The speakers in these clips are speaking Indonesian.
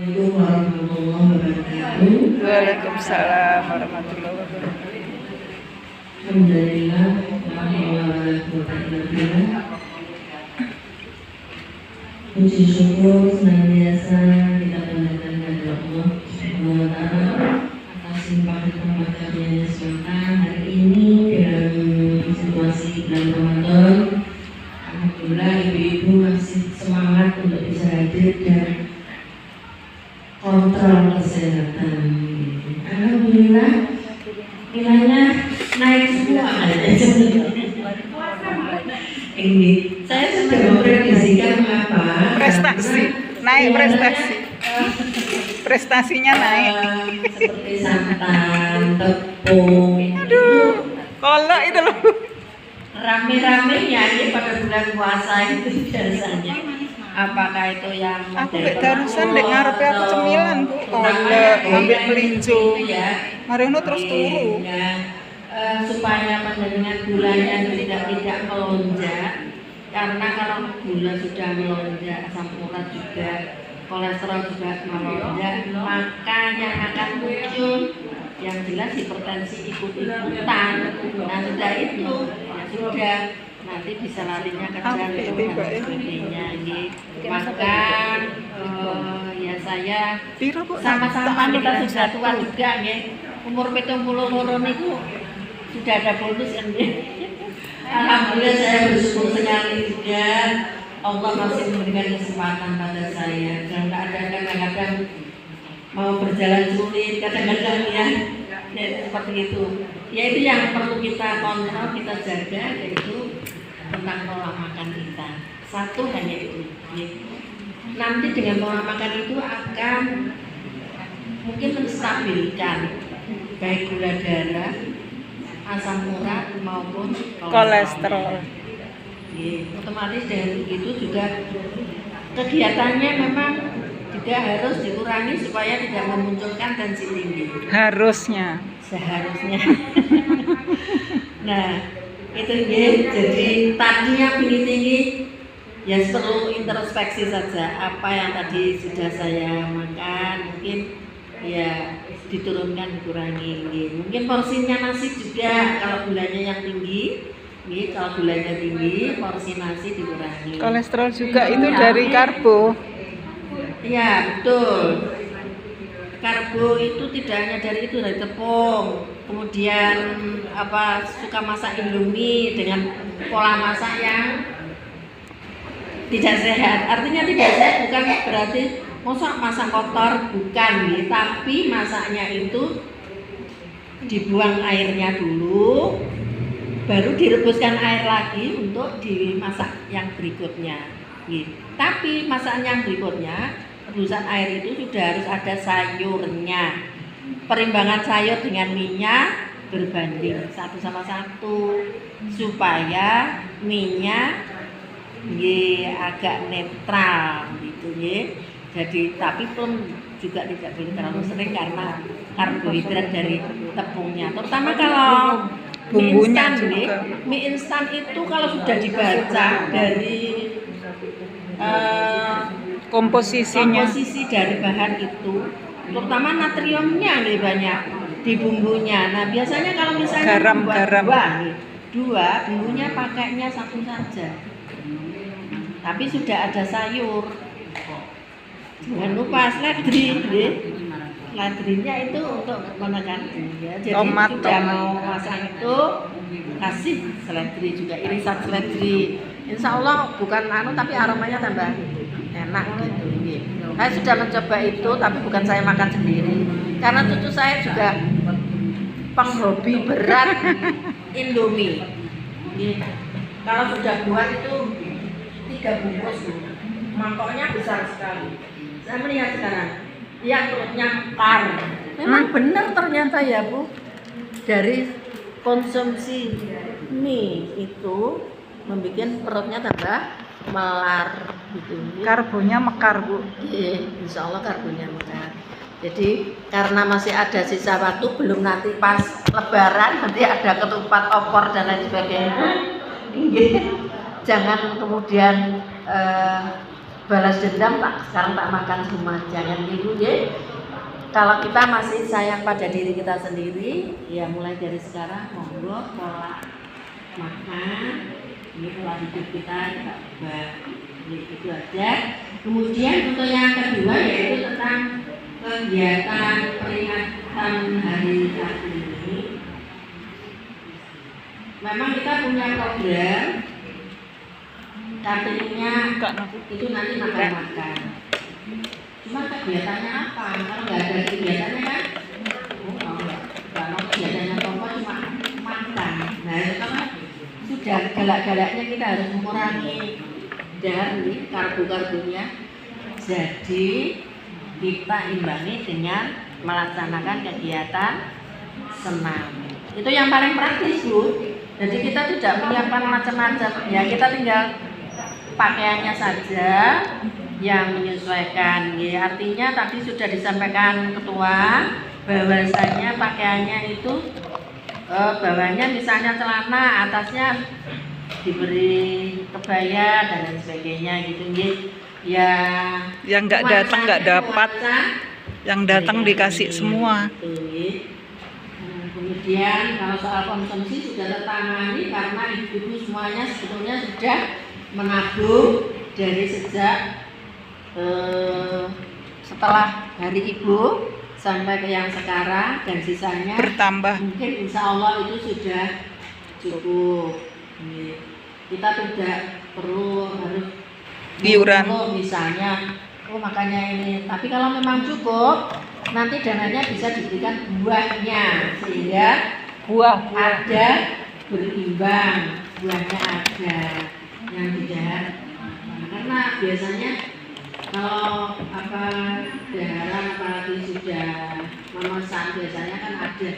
Assalamualaikum warahmatullahi wabarakatuh. Waalaikumsalam warahmatullahi wabarakatuh. Alhamdulillah, alhamdulillah, alhamdulillah. Puji syukur senantiasa kita panjatkan kepada Allah Subhanahu wa Ta'ala atas limpahan karunia semata hari ini dalam situasi bulan Ramadan. Alhamdulillah, ibu-ibu masih semangat untuk bisa hadir dan kontrol kesehatan. Alhamdulillah, nilainya naik semua. Ini saya sudah memprediksikan apa Prestasi, naik prestasi. Prestasinya naik. seperti santan, tepung. Aduh, kolak itu loh. Rame-ramenya ini pada bulan puasa itu biasanya. Apakah itu yang Aku gak darusan dek ngarepe aku cemilan Bu. Kolak, ngambil melinjo. Mari ngono terus turu. Supaya panjenengan gulanya tidak melonjak, karena kalau gula sudah melonjak, asam urat juga, kolesterol juga melonjak, maka yang akan muncul yang jelas hipertensi ikut-ikutan. Nah sudah itu ya sudah, nanti bisa larinya ke jantung dan sebagainya. Maka ya saya sama-sama kita sudah tua juga ya, umur 70 niku sudah ada bonus kan ya. Alhamdulillah saya bersyukur sekali juga Allah masih memberikan kesempatan pada saya. Dan kadang-kadang mau berjalan sulit, kadang-kadang ya seperti itu. Ya itu yang perlu kita kontrol, kita jaga, yaitu tentang pola makan kita. Satu hanya itu. Nanti dengan pola makan itu akan mungkin menstabilkan baik gula darah, asam urat maupun kolesterol. Otomatis dari itu juga kegiatannya memang juga harus dikurangi supaya tidak memunculkan tensi tinggi. Seharusnya. Nah, itu ya. Jadi tadinya tinggi ya perlu introspeksi saja. Apa yang tadi sudah saya makan mungkin ya diturunkan, dikurangi. Mungkin porsinya nasi juga, kalau gulanya yang tinggi, kalau gulanya tinggi, porsi nasi dikurangi. Kolesterol juga itu dari karbo. Iya betul. Karbo itu tidak hanya dari tepung. Kemudian suka masak Indomie dengan pola masak yang tidak sehat. Artinya tidak sehat bukan berarti masak kotor, bukan nih, tapi masaknya itu dibuang airnya dulu, baru direbuskan air lagi untuk dimasak yang berikutnya. Tapi masakan yang berikutnya, rebusan air itu sudah harus ada sayurnya. Perimbangan sayur dengan minyak berbanding 1:1 supaya minyak agak netral gitu ya. Jadi tapi pun juga tidak boleh terlalu sering karena karbohidrat dari tepungnya. Terutama kalau bumbunya juga. Mie instan itu kalau sudah dibaca dari komposisi dari bahan itu, terutama natriumnya lebih banyak di bumbunya. Nah biasanya kalau misalnya garam dua bumbunya pakainya satu saja. Tapi sudah ada sayur. Jangan lupa seledri, seledrinya itu untuk menekan ya. Jadi sudah mau masak itu kasih seledri juga, irisan seledri. Insya Allah bukan tapi aromanya tambah enak gitu. Saya sudah mencoba itu, tapi bukan saya makan sendiri. Karena cucu saya juga penghobi berat Indomie. Kalau sudah buat itu 3 bungkus, mangkoknya besar sekali. Saya melihat sekarang, ya perutnya mekar. Memang benar ternyata ya Bu, dari konsumsi mie itu membuat perutnya tambah melar gitu. Karbonya mekar Bu. Insya Allah karbonya mekar. Jadi karena masih ada sisa waktu, belum nanti pas Lebaran nanti ada ketupat, opor dan lain sebagainya. Jangan kemudian balas dendam sekarang tak makan semua, jangan gitu ya. Kalau kita masih sayang pada diri kita sendiri, ya mulai dari sekarang monggo pola makan, ini pola hidup kita ubah, itu aja. Kemudian untuk yang kedua yaitu tentang kegiatan peringatan Hari Kartini. Memang kita punya program Kartininya itu nanti makan-makan. Cuma kegiatannya apa? Kalau nggak ada kegiatannya kan, kalau kegiatannya cuma makan. Nah itu kan sudah galak-galaknya kita harus mengurangi dari karbo-karbonya. Jadi kita imbangi dengan melaksanakan kegiatan senam. Itu yang paling praktis, Bu. Jadi kita tidak menyiapkan macam-macam. Ya kita tinggal pakaiannya saja yang menyesuaikan. Ya, artinya tadi sudah disampaikan ketua bahwasanya pakaiannya itu bawahnya misalnya celana, atasnya diberi kebaya dan lain sebagainya gitu. Ya yang nggak datang nggak dapat, yang datang dikasih semua. Kemudian kalau soal konsumsi sudah tertangani karena ibu-ibu semuanya sebetulnya sudah menabung dari sejak setelah Hari Ibu sampai ke yang sekarang, dan sisanya bertambah. Mungkin insya Allah itu sudah cukup. Kita tidak perlu harus iuran misalnya, makanya ini. Tapi kalau memang cukup, nanti dananya bisa diberikan buahnya sehingga buah ada berimbang, buahnya ada yang tidak. Karena biasanya kalau daharan apalagi sudah memesan biasanya kan ada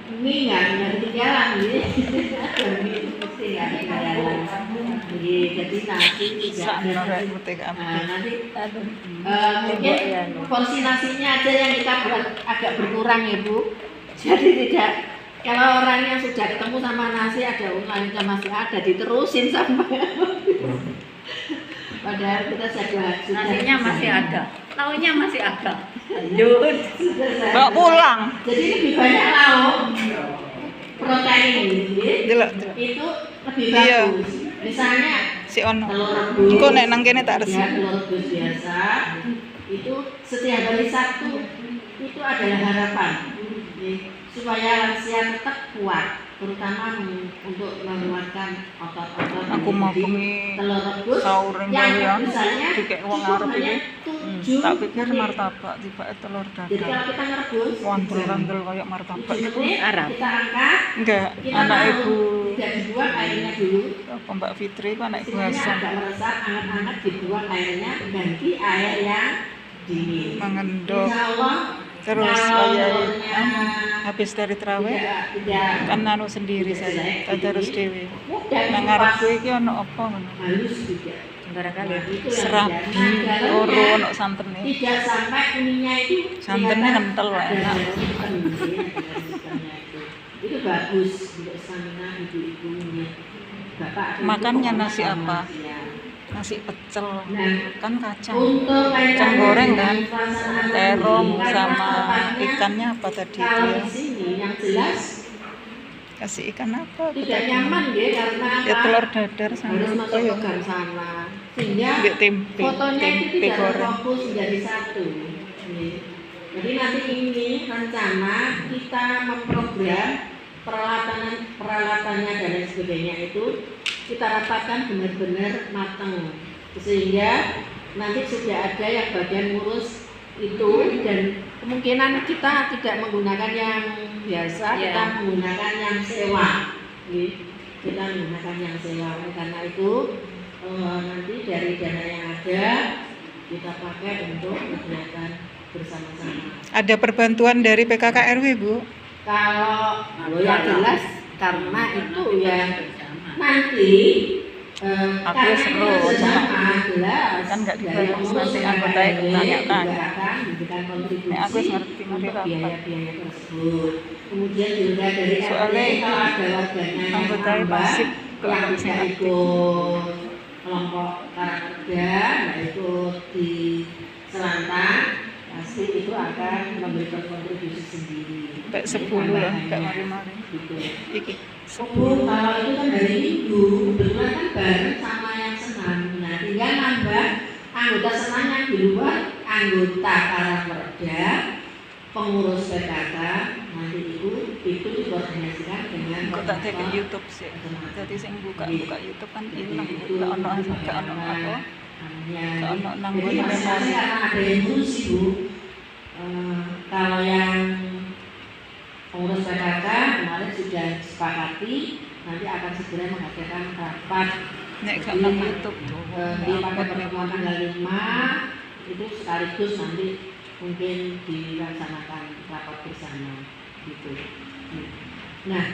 mie nggak ketinggalan gitu. Mesti nggak ketinggalan. Jadi nasi tidak nanti mungkin porsi nasinya aja yang kita buat agak berkurang ya Bu. Jadi tidak, kalau orang yang sudah ketemu sama nasi ada lainnya masih ada diterusin sampai padahal kita sudah nasinya masih ada, lauknya masih ada. Lanjut. bawa pulang. Jadi lebih banyak lauk, protein itu lebih bagus. Misalnya Si ono. telur rebus. Engko nek nang kene tak resi. Ya, telur rebus biasa itu setiap hari Sabtu itu adalah harapan supaya lansia tetap kuat, terutama untuk menguatkan otot-otot. Aku mau kemi telur rebus sahur yang yang misalnya dikek wong arep iki. Tak pikir menit. martabak tiba telur Jadi dadar. kalau kita ngerebus Wandel-wandel kayak martabak. Arab. kita angkat, Enggak, kita anak taruh, ibu tidak dibuang airnya dulu. apa Mbak Fitri itu anak ibu Sinarnya Hasan agak meresap, hangat-hangat, dibuang airnya, ganti air yang dingin. mengendok. Insya Allah Terus kalau kayak telurnya habis dari terawih tidak kan nanu sendiri saya tadarus dewi. mudah Nang ngarepku iki ono apa ngono? halus juga. Barangkali. Nah, itu yang Serabi, dalamnya loro ono santene. tidak sampai kuningnya itu Santannya kelihatan kental, Pak, ada enak. santan, ya, ada santannya itu bagus untuk stamina ibu-ibu ya. Bapak itu Makannya pokoknya nasi sama apa? ya. Nasi pecel Nah, kan kacang. untuk Kacang goreng kan, pelaksanaan terong ini, karena sama tepatnya ikannya apa tadi itu kalau ya? di sini yang jelas Kasih ikan apa? aku tidak tadi? nyaman ya, karena Ya apa? telur dadar sama Harus apa masuk ya? ke gang sana sehingga Mbak tempe, fotonya itu tempe tidak goreng. fokus menjadi satu. Jadi nanti ini rencana kita memprogram peralatannya dan lain sebagainya itu kita rapatkan benar-benar matang sehingga nanti sudah ada yang bagian ngurus itu, dan kemungkinan kita tidak menggunakan yang biasa, kita menggunakan yang sewa. Kita menggunakan yang sewa. Karena itu nanti dari dana yang ada kita pakai untuk kegiatan bersama-sama. Ada perbantuan dari PKKRW Bu? Kalau yang jelas karena itu ya nanti Aku seru, jelas kan nggak dari dibayar, pengurus nanti yang anggota lain ditanyakan. juga akan memberikan kontribusi Nek aku ngerti nanti untuk rapat. biaya-biaya tersebut. Kemudian juga dari RT Soalnya kalau ada warganya yang anggota tambah pasif yang kalau bisa bisa ikut kelompok prakerja, yaitu di selatan, pasti itu akan memberikan kontribusi sendiri. Kayak 10 ya, kayak mari-mari. Gitu. Iki. Kalau itu kan hari Minggu, kebetulan kan bareng sama yang senam. Nah, tinggal nambah anggota senam yang di luar anggota prakerja, pengurus PKK. Nanti itu dikoordinasikan dengan Kok tak take YouTube sih. Jadi sing buka YouTube kan ilang, gak ono apa. Gak ono nang jadi ngene masing-masing karena ada yang ngurus Bu. Kalau yang pengurus PKK kemarin sudah disepakati nanti akan segera menghadirkan rapat nek gak nang YouTube tuh. di pada pertemuan tanggal 5 itu sekaligus nanti mungkin dilaksanakan rapat bersama gitu. Nah,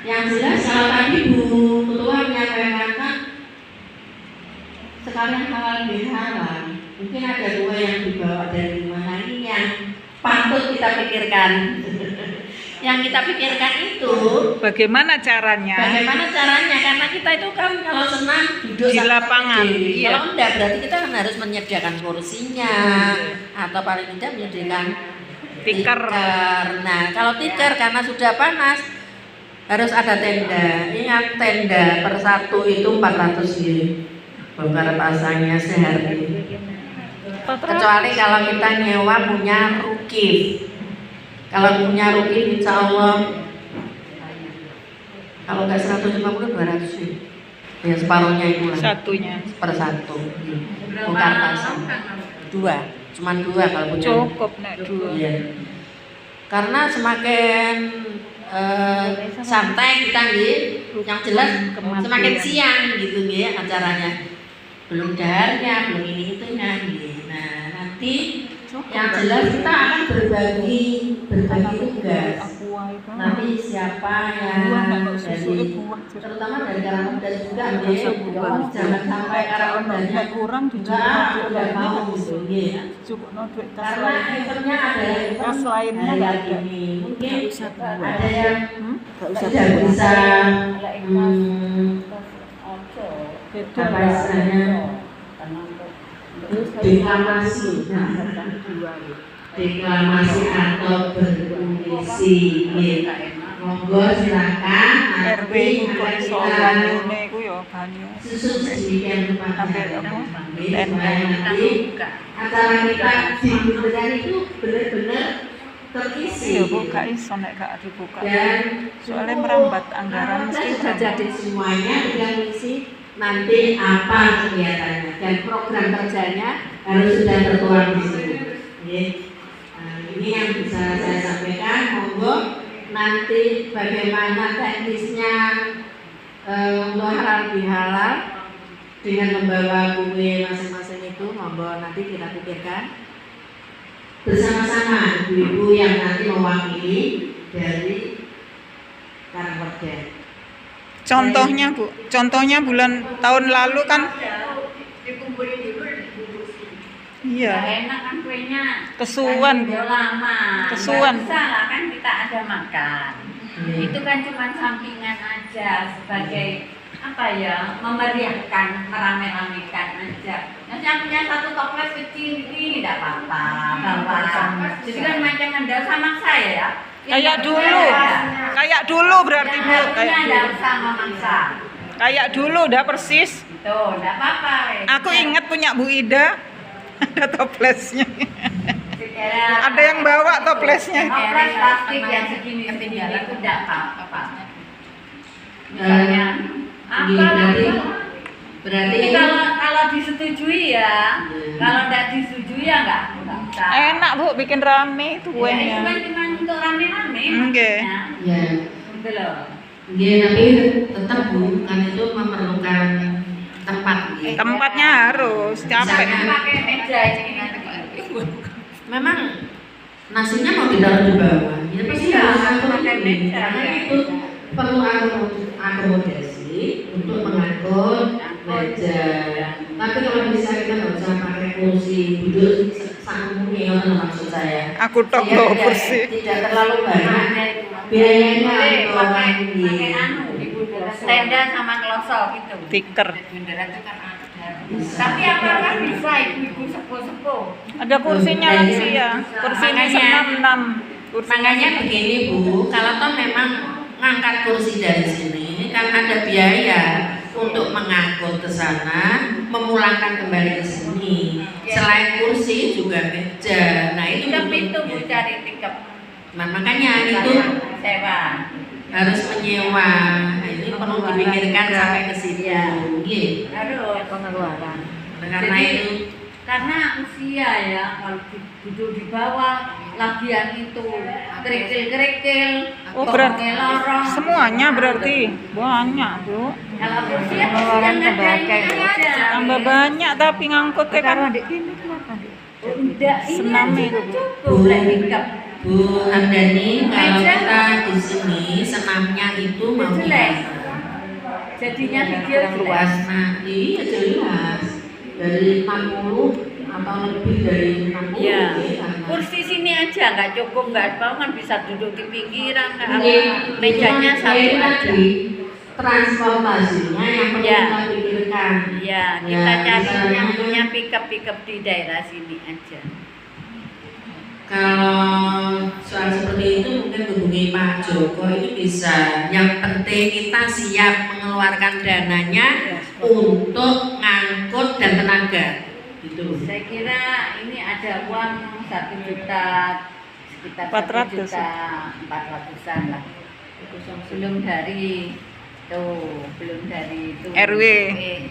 yang jelas kalau tadi Bu Ketua menyampaikan sekalian halal bihalal, mungkin ada dua yang dibawa dari mana ini yang patut kita pikirkan. Yang kita pikirkan itu bagaimana caranya? Karena kita itu kan kalau senang duduk Di santai. lapangan, iya. Kalau enggak berarti kita kan harus menyediakan kursinya atau paling tidak menyediakan Tikar. Nah, kalau tikar karena sudah panas harus ada tenda. Ingat tenda per satu itu 400 yen. Bongkar pasangnya sehari. Kecuali kalau kita nyewa punya rukif. Kalau punya rukif insya Allah kalau nggak 150 200 yen. Ya separuhnya itu lah. Satunya. Per satu. Bongkar pasang. Dua. Cuman dua kalau punya. Cukup nek dua. Iya. Karena semakin santai kita nih, yang jelas semakin siang gitu nih acaranya. Belum daharnya, belum ini itunya nih. Nah, nanti yang jelas kita akan berbagi tugas. Nanti siapa yang dari terutama dari kalangan muda juga nih, jangan sampai kalangan mudanya kurang udah mau gitu nih. Karena eventnya ada tas lainnya nggak ada. ini mungkin ada yang tidak bisa apa istilahnya deklamasi atau berpuisi. Monggo silakan RW nanti kok akan iso kita banyune iku ya banyu. susun sedemikian rupa Sampai apa? supaya nanti acara kita di bundaran itu benar-benar terisi. Iya kok gak iso nek gak dibuka. Dan Soalnya merambat anggaran mesti sudah jadi semuanya, tinggal isi nanti apa kegiatannya dan program kerjanya harus sudah tertuang di situ. Nah, ini yang bisa saya sampaikan. Monggo nanti bagaimana teknisnya untuk halal bihalal dengan membawa kue masing-masing itu, monggo nanti kita pikirkan bersama-sama ibu-ibu yang nanti mewakili dari Karangkerja. Contohnya Bu, contohnya tahun lalu kan dikumpulin dulu iya. enak kan kuenya. Kesuwan, Bu. Udah lama. Kesuwan. Nggak bisa lah kan kita ada makan. Itu kan cuma sampingan aja sebagai apa ya, memeriahkan, merame-ramekan aja. Nanti yang punya satu toples kecil ini tidak apa-apa, bawa. Jadi kan macam anda sama saya ya. Kayak dulu berarti Bu, kayak Ada dulu. usah memaksa. Kayak dulu udah persis. Tuh, tidak apa-apa. Aku ingat punya Bu Ida ada toplesnya. Ada yang bawa toplesnya. Toples plastik yang segini itu tidak apa-apa. Misalnya berarti Jadi kalau disetujui ya, kalau tidak disetujui ya enggak usah. Enak Bu, bikin rame itu Ya, itu kuenya. kan cuma untuk rame-rame. Oke. ya, Gitu loh. tapi tetap Bu, kan itu memerlukan tempat. Tempatnya harus capek. Misalnya pakai meja ini. Memang nasinya mau ditaruh di bawah, ya pasti Iya, harus atur pakai itu. meja, Karena ya. itu perlu akomodasi untuk mengangkut meja. Tapi kalau bisa kita nggak usah pakai kursi duduk sanggup maksud saya. Aku tok Sehingga bawa tidak- kursi. Tidak terlalu banyak biayanya untuk orang ini. Pakai anu, tenda sama kelosok itu. Stiker. Bendera itu kan ada. Tapi apakah bisa ibu-ibu sepuh-sepuh? Ada kursinya lansia. Kursinya senam. Makanya begini Bu, kalau toh memang ngangkat kursi dari sini kan ada biaya untuk mengangkut ke sana, memulangkan kembali ke sini. Selain kursi juga meja. Nah itu Tiket itu Bu cari tiket. Nah, makanya itu Sewa. harus menyewa. Nah, ini perlu dipikirkan sampai ke situ. Nggih. Harus pengeluaran. Karena itu Karena usia ya, kalau duduk di bawah, lagian itu kerikil-kerikil, Oh, berarti lorong. semuanya berarti banyak, Bu. Kalau usia yang ada ini aja. Tambah banyak tapi ngangkutnya kan Udah, senam iya, itu, Bu. cukup lah tiket. Bu Hamdani, kalau kita di sini senamnya itu mau Jelek. gimana? Jadinya video Luas, jelas. nah iya jelas dari 60 atau lebih dari 60 Ya, ya. kursi sini aja nggak cukup, nggak apa kan bisa duduk di pinggiran, nggak apa. Nggih, Mejanya satu itu aja. tadi transportasinya yang perlu Ya. kita pikirkan. Ya, kita Ya, cari misalnya yang punya pick-up di daerah sini aja. kalau soal seperti itu mungkin hubungi Pak Joko, ini bisa. Yang penting kita siap mengeluarkan dananya untuk ngangkut dan tenaga. Gitu. Saya kira ini ada uang 1 juta, sekitar 400. 1.400.000-an lah. Belum dari itu RW.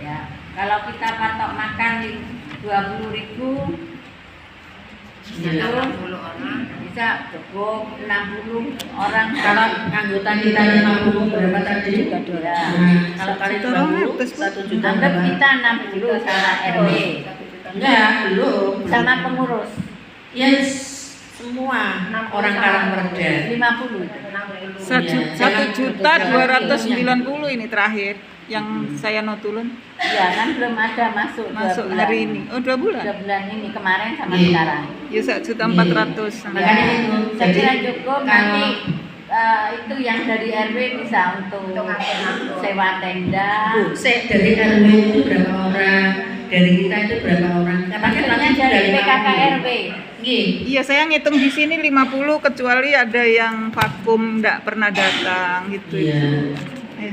ya. Kalau kita patok makan 20.000 Ya. itu bisa cukup 60 orang. Kalau anggota kita 50 berapa tadi? Ya. Nah, kalau kali 20 1 juta Anggap berapa? kita 60 sama RW Enggak, belum. sama pengurus Yes, semua orang Karangperda. 50 itu. 1.290.000 ini terakhir yang saya notulun Ya kan belum ada masuk 2 masuk bulan. hari ini. Oh, 2 bulan. 2 bulan ini kemarin sama Iya. sekarang. Ya 1.400.000. Makanya itu. Saya kira Jadi, cukup kalau- nanti itu yang dari RW bisa untuk sewa tenda. Bu, dari RW itu berapa orang? Dari kita itu berapa orang? Katanya Maksudnya tadi dari 50. PKK RW. Nggih. Iya, saya ngitung di sini 50 kecuali ada yang vakum enggak pernah datang gitu. Iya.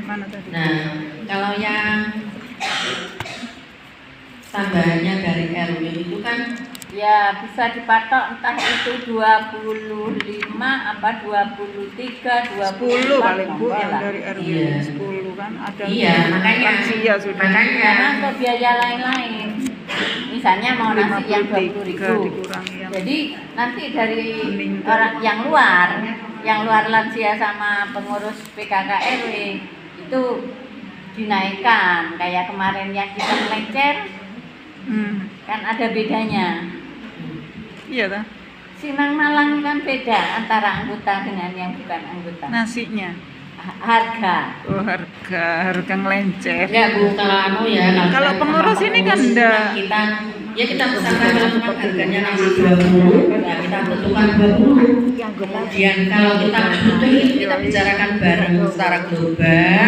Mana tadi? Nah, kalau yang tambahannya dari RW itu kan Ya bisa dipatok entah itu 25 apa 23, 10 paling Bu enggak yang lah. dari RW Iya. 10 kan ada. iya, makanya lansia sudah. Karena makanya untuk biaya lain-lain. Misalnya mau nasi yang 53 20.000. dikurangi yang Jadi nanti dari meninggal. orang yang luar lansia sama pengurus PKK RW itu dinaikkan. Kayak kemarin yang kita melenceng kan ada bedanya. Iya dah. Sinang Malang kan beda antara anggota dengan yang bukan anggota. Nasinya. Harga. Oh, harga ngelencer. enggak Bu, kalau ya Kalau kita- pengurus ini kan pengurus enggak. kita kita misalkan menentukan harganya nasi 20, ya kita tentukan 20. Kemudian kalau kita butuh kita bicarakan bareng secara global.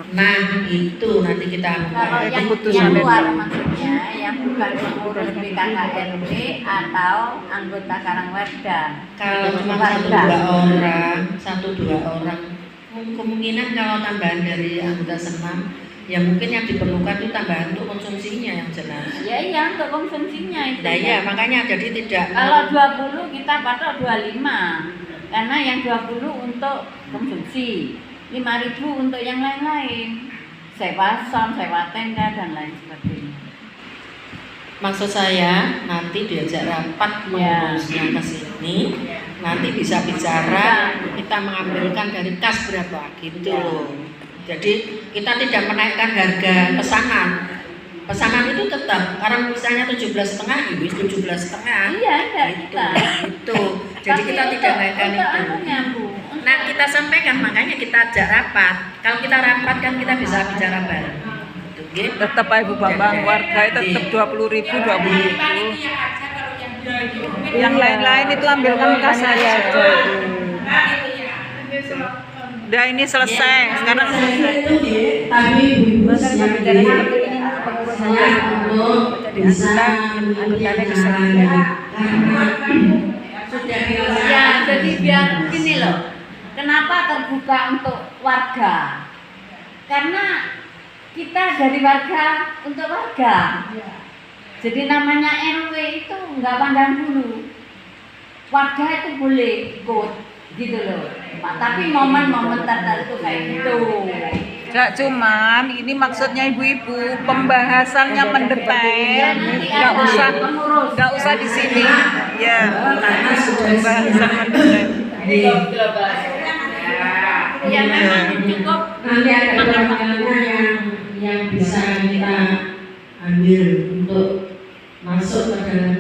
Nah, itu nanti kita Kalau yang keputusan luar itu. maksudnya yang bukan pengurus PKK RW atau anggota Karangwerda. kalau cuma Warga. 1-2 orang kemungkinan kalau tambahan dari anggota senam ya mungkin yang diperlukan itu tambahan untuk konsumsinya yang jelas. Ya iya untuk konsumsinya itu. Nah ya makanya jadi tidak Kalau 20 kita patok 25. Karena yang 20 untuk konsumsi, 5.000 untuk yang lain-lain. Sewa sound, sewa tenda dan lain sebagainya. maksud saya nanti diajak rapat Ya. pengurusnya ke sini nanti bisa bicara kita mengambilkan dari kas berapa gitu. Ya. Jadi kita tidak menaikkan harga pesanan itu tetap karena misalnya 17,5 ini 17,5 Iya, enggak gitu, kita. gitu. Jadi kita tidak naikkan untuk itu. anunya, Bu. Nah kita sampaikan makanya kita ajak rapat. Kalau kita rapat kan kita bisa bicara bareng. Gitu, nggih. Tetap Ibu Bambang warga itu tetap 20.000, 20.000. Yang lain-lain itu ambilkan kas saya aja. Udah ini selesai. Sekarang selesai. itu tapi ibu siap pengurusannya untuk bisa anggotanya bisa karena sudah Ya, jadi biar gini loh. Kenapa terbuka untuk warga? Karena kita dari warga untuk warga. Jadi namanya RW itu nggak pandang bulu. Warga itu boleh ikut gitu loh. Tapi momen-momen tertentu kayak gitu. Enggak cuman ini maksudnya ibu-ibu pembahasannya mendetail, nggak usah di sini. Ya, karena sudah pembahasan mendetail. Ya memang cukup. nanti ada gambarnya yang bisa kita ambil untuk masuk ke dalam